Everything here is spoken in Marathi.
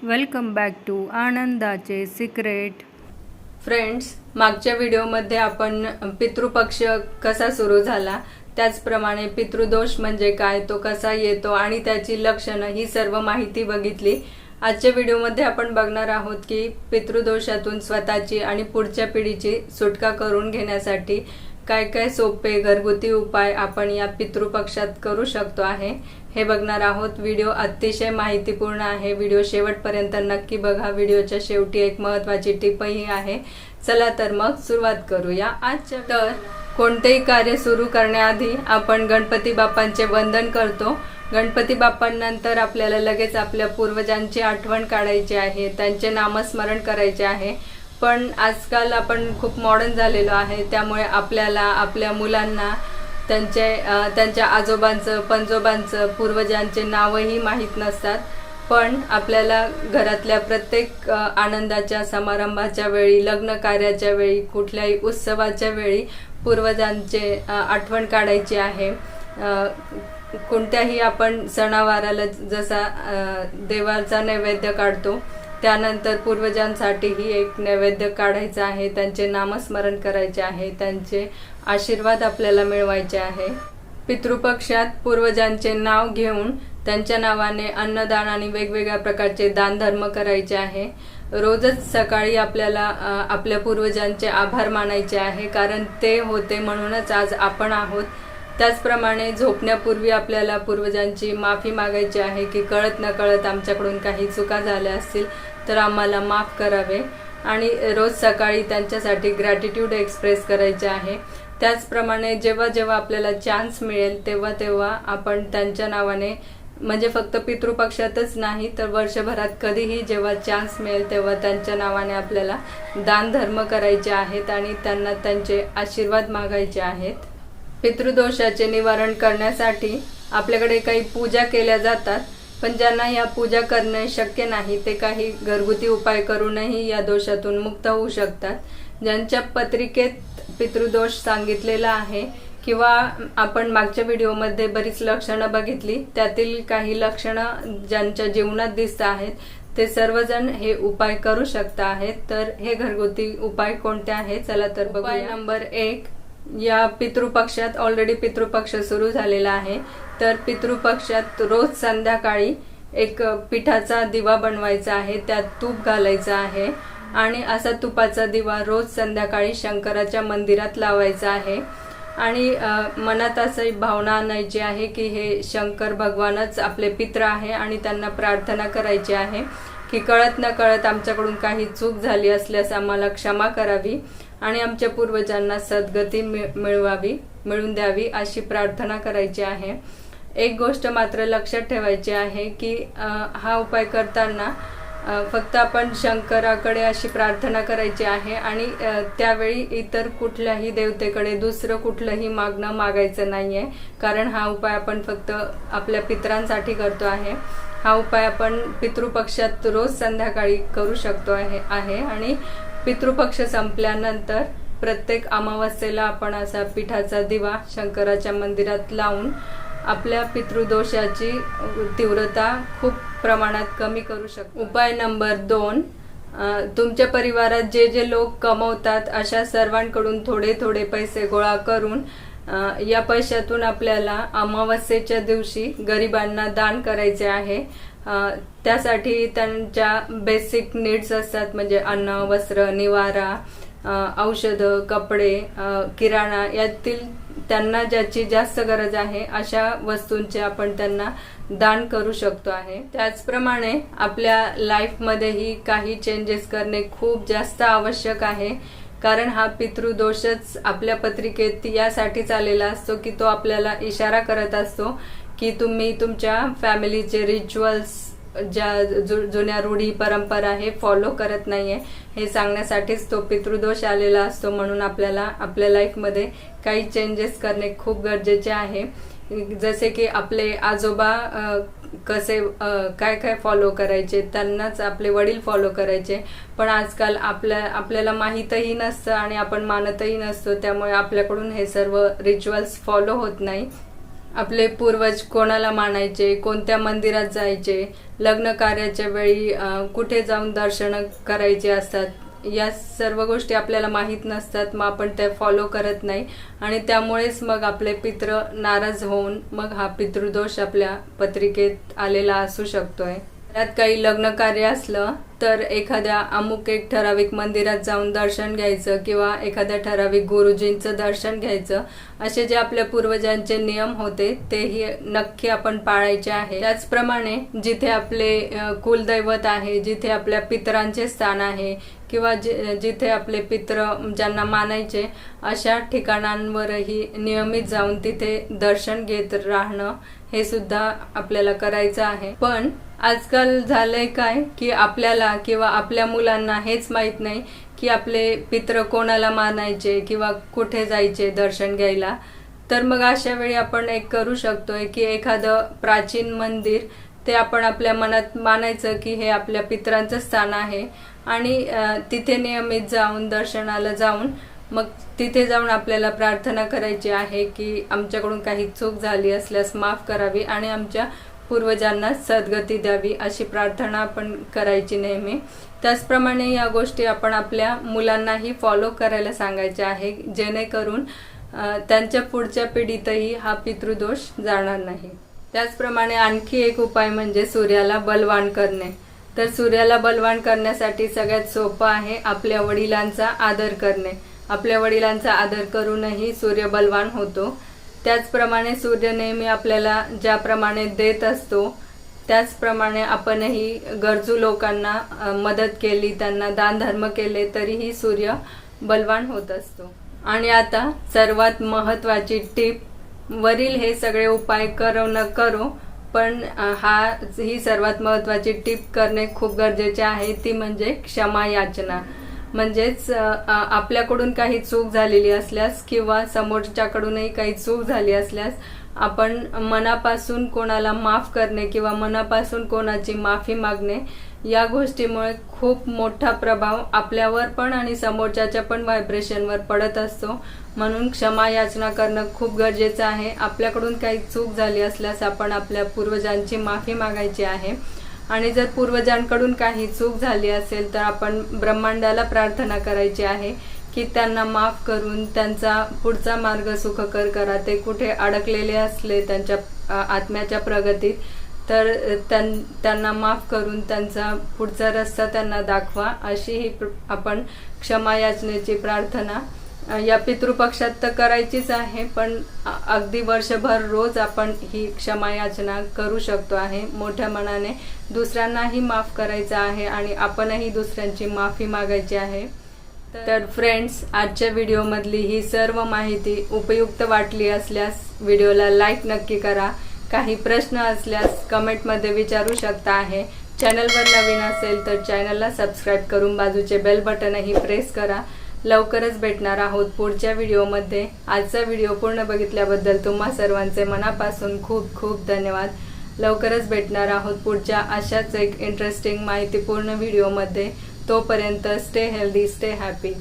वेलकम बॅक टू आनंदाचे सिक्रेट. फ्रेंड्स, मागच्या व्हिडिओमध्ये आपण पितृपक्ष कसा सुरू झाला, त्याचप्रमाणे पितृदोष म्हणजे काय, तो कसा येतो आणि त्याची लक्षणं ही सर्व माहिती बघितली. आजच्या व्हिडिओमध्ये आपण बघणार आहोत की पितृदोषातून स्वतःची आणि पुढच्या पिढीची सुटका करून घेण्यासाठी काय काय सोपे घरगुती उपाय आपण या पितृपक्षात करू शकतो आहे हे बघणार आहोत. व्हिडिओ अतिशय माहितीपूर्ण आहे. व्हिडिओ शेवटपर्यंत नक्की बघा. व्हिडिओच्या शेवटी एक महत्त्वाची टिप्पणी आहे. चला तर मग सुरुवात करूया आजच्या. तर कोणतेही कार्य सुरू करण्याआधी आपण गणपती बाप्पांचे वंदन करतो. गणपती बाप्पांनंतर आपल्याला लगेच आपल्या पूर्वजांची आठवण काढायची आहे, त्यांचे नामस्मरण करायचे आहे. पण आजकाल आपण खूप मॉडर्न झालेलो आहे, त्यामुळे आपल्याला आपल्या मुलांना त्यांच्या आजोबांचं पंजोबांचं पूर्वजांचे नावही माहीत नसतात. पण आपल्याला घरातल्या प्रत्येक आनंदाच्या समारंभाच्या वेळी, लग्न कार्याच्या वेळी, कुठल्याही उत्सवाच्या वेळी पूर्वजांचे आठवण काढायची आहे. कोणत्याही आपण सणावाराला जसा देवाचा नैवेद्य काढतो, त्यानंतर पूर्वजांसाठीही एक नैवेद्य काढायचा आहे, त्यांचे नामस्मरण करायचे आहे, त्यांचे आशीर्वाद आपल्याला मिळवायचे आहे. पितृपक्षात पूर्वजांचे नाव घेऊन त्यांच्या नावाने अन्नदान आणि वेगवेगळ्या प्रकारचे दानधर्म करायचे आहे. रोजच सकाळी आपल्याला आपल्या पूर्वजांचे आभार मानायचे आहे, कारण ते होते म्हणूनच आज आपण आहोत. त्याचप्रमाणे झोपण्यापूर्वी आपल्याला पूर्वजांची माफी मागायची आहे की कळत न कळत आमच्याकडून काही चुका झाल्या असतील तर आम्हाला माफ करावे. आणि रोज सकाळी त्यांच्यासाठी ग्रॅटिट्यूड एक्सप्रेस करायचे आहे. त्याचप्रमाणे जेव्हा जेव्हा आपल्याला चान्स मिळेल तेव्हा तेव्हा आपण त्यांच्या नावाने, म्हणजे फक्त पितृपक्षातच नाही तर वर्षभरात कधीही जेव्हा चान्स मिळेल तेव्हा त्यांच्या नावाने आपल्याला दानधर्म करायचे आहेत आणि त्यांना त्यांचे आशीर्वाद मागायचे आहेत. पितृदोषाचे निवारण करण्यासाठी आपल्याकडे काही पूजा केल्या जातात, पण ज्यांना या पूजा करणे शक्य नाही ते काही घरगुती उपाय करूनही या दोषातून मुक्त होऊ शकतात. ज्यांच्या पत्रिकेत पितृदोष सांगितलेला आहे किंवा आपण मागच्या व्हिडिओमध्ये बरीच लक्षणं बघितली, त्यातील काही लक्षणं ज्यांच्या जीवनात दिसत आहेत ते सर्वजण हे उपाय करू शकता आहेत. तर हे घरगुती उपाय कोणते आहेत, चला तर बघूया. उपाय नंबर 1, या पितृपक्षात ऑलरेडी पितृपक्ष सुरू झालेला आहे, तर पितृपक्षात रोज संध्याकाळी एक पिठाचा दिवा बनवायचा आहे, त्यात तूप घालायचं आहे आणि असा तुपाचा दिवा रोज संध्याकाळी शंकराच्या मंदिरात लावायचा आहे. आणि मनात अशी भावना आणायची आहे की हे शंकर भगवानच आपले पित्र आहे आणि त्यांना प्रार्थना करायची आहे की कळत न कळत आमच्याकडून काही चूक झाली असल्यास आम्हाला क्षमा करावी आणि आमच्या पूर्वजांना सद्गती मिळवून द्यावी अशी प्रार्थना करायची आहे. एक गोष्ट मात्र लक्षात ठेवायची आहे की हा उपाय करताना फक्त आपण शंकराकडे अशी प्रार्थना करायची आहे आणि त्यावेळी इतर कुठल्याही देवतेकडे दुसरं कुठलंही मागणं मागायचं नाहीये, कारण हा उपाय आपण फक्त आपल्या पितरांसाठी करतो आहे. हा उपाय आपण पितृपक्षात रोज संध्याकाळी करू शकतो आहे आणि पितृपक्ष संपल्यानंतर प्रत्येक अमावस्येला आपण असा पिठाचा दिवा शंकराच्या मंदिरात लावून आपल्या पितृदोषाची तीव्रता खूप प्रमाणात कमी करू शकतो. उपाय नंबर 2, तुमच्या परिवारात जे जे लोक कमवतात अशा सर्वांकडून थोडे थोडे पैसे गोळा करून या पैशातून आपल्याला अमावस्येच्या दिवशी गरिबांना दान करायचे आहे. त्यासाठी त्यांच्या बेसिक नीड्स असतात, म्हणजे अन्न, वस्त्र, निवारा, औषधं, कपडे, किराणा, यातील त्यांना ज्याची जास्त गरज आहे अशा वस्तूंचे आपण त्यांना दान करू शकतो आहे. त्याचप्रमाणे आपल्या लाईफमध्येही काही चेंजेस करणे खूप जास्त आवश्यक आहे, कारण हा पितृदोषच आपल्या पत्रिकेत यासाठीच आलेला असतो की तो आपल्याला इशारा करत असतो की तुम्ही तुमच्या फॅमिलीचे रिच्युअल्स, ज्या जुन्या रूढी परंपरा हे फॉलो करत नाहीये हे सांगण्यासाठीच तो पितृदोष आलेला असतो. म्हणून आपल्याला आपल्या लाईफमध्ये काही चेंजेस करणे खूप गरजेचे आहे. जसे की आपले आजोबा कसे काय काय फॉलो करायचे, त्यांनाच आपले वडील फॉलो करायचे, पण आजकाल आपल्याला माहीतही नसतं आणि आपण मानतही नसतो, त्यामुळे आपल्याकडून हे सर्व रिच्युअल्स फॉलो होत नाही. आपले पूर्वज कोणाला मानायचे, कोणत्या मंदिरात जायचे, लग्न कार्याच्या वेळी कुठे जाऊन दर्शन करायचे असतात, या सर्व गोष्टी आपल्याला माहीत नसतात. मग आपण त्या फॉलो करत नाही आणि त्यामुळेच मग आपले पितृ नाराज होऊन मग हा पितृदोष आपल्या पत्रिकेत आलेला असू शकतोय. त्यात काही लग्न कार्य असलं तर एखाद्या अमुक एक ठराविक मंदिरात जाऊन दर्शन घ्यायचं किंवा एखाद्या ठराविक गुरुजींचं दर्शन घ्यायचं. असे जे आपल्या पूर्वजांचे नियम होते तेही नक्की आपण पाळायचे आहे. त्याचप्रमाणे जिथे आपले कुलदैवत आहे, जिथे आपल्या पितरांचे स्थान आहे किंवा जिथे आपले पित्र ज्यांना मानायचे अशा ठिकाणांवरही नियमित जाऊन तिथे दर्शन घेत राहणं हे सुद्धा आपल्याला करायचं आहे. पण आजकाल झालंय काय की आपल्याला किंवा आपल्या मुलांना हेच माहीत नाही की आपले पित्र कोणाला मानायचे किंवा कुठे जायचे दर्शन घ्यायला. तर मग अशा वेळी आपण एक करू शकतोय की एखादं प्राचीन मंदिर ते आपण आपल्या मनात मानायचं की हे आपल्या पितरांचं स्थान आहे आणि तिथे नियमित जाऊन दर्शनाला जाऊन मग तिथे जाऊन आपल्याला प्रार्थना करायची आहे की आमच्याकडून काही चूक झाली असल्यास माफ करावी आणि आमच्या पूर्वजांना सद्गती द्यावी अशी प्रार्थना आपण करायची नेहमी. त्याचप्रमाणे या गोष्टी आपण आपल्या मुलांनाही फॉलो करायला सांगायचे आहे जेणेकरून त्यांच्या पुढच्या पिढीतही हा पितृदोष जाणार नाही. त्याचप्रमाणे आणखी एक उपाय म्हणजे सूर्याला बलवान करणे. तर सूर्याला बलवान करण्यासाठी सगळ्यात सोपं आहे आपल्या वडिलांचा आदर करणे. आपल्या वडिलांचा आदर करूनही सूर्य बलवान होतो. त्याचप्रमाणे सूर्य नेहमी आपल्याला ज्याप्रमाणे देत असतो त्याचप्रमाणे आपणही गरजू लोकांना मदत केली, त्यांना दान धर्म केले तरीही सूर्य बलवान होत असतो. आणि आता सर्वात महत्त्वाची टीप, वरील हे सगळे उपाय करो न करो पण ही सर्वात महत्त्वाची टीप करणे खूप गरजेचे आहे, ती म्हणजे क्षमा याचना. म्हणजेच आपल्याकडून काही चूक झालेली असल्यास किंवा समोरच्याकडूनही काही चूक झाली असल्यास आपण मनापासून कोणाला माफ करणे किंवा मनापासून कोणाची माफी मागणे या गोष्टीमुळे खूप मोठा प्रभाव आपल्यावर पण आणि समोरच्याच्या पण व्हायब्रेशनवर पडत असतो. म्हणून क्षमा याचना करणं खूप गरजेचं आहे. आपल्याकडून काही चूक झाली असल्यास आपण आपल्या पूर्वजांची माफी मागायची आहे आणि जर पूर्वजांकडून काही चूक झाली असेल तर आपण ब्रह्मांडाला प्रार्थना करायची आहे की त्यांना माफ करून त्यांचा पुढचा मार्ग सुखकर करा. ते कुठे अडकलेले असले त्यांच्या आत्म्याच्या प्रगतीत तर त्यांना माफ करून त्यांचा पुढचा रस्ता त्यांना दाखवा, अशी ही आपण क्षमा याचनेची प्रार्थना या पितृपक्षात तर करायचीच आहे. पण अगदी वर्षभर रोज आपण ही क्षमा याचना करू शकतो आहे. मोठ्या मनाने दुसऱ्यांनाही माफ करायचं आहे आणि आपणही दुसऱ्यांची माफी मागायची आहे. तर फ्रेंड्स, आजच्या व्हिडिओमधली ही सर्व माहिती उपयुक्त वाटली असल्यास व्हिडिओला लाईक नक्की करा. काही प्रश्न असल्यास कमेंटमध्ये विचारू शकता आहे. चॅनलवर नवीन असेल तर चॅनलला सबस्क्राईब करून बाजूचे बेल बटनही प्रेस करा. लवकरच भेटणार आहोत पुढच्या व्हिडिओमध्ये. आजचा व्हिडिओ पूर्ण बघितल्याबद्दल तुम्हा सर्वांचे मनापासून खूप खूप धन्यवाद. लवकरच भेटणार आहोत पुढच्या अशाच एक इंटरेस्टिंग माहितीपूर्ण व्हिडिओमध्ये. तोपर्यंत स्टे हेल्दी, स्टे हॅपी.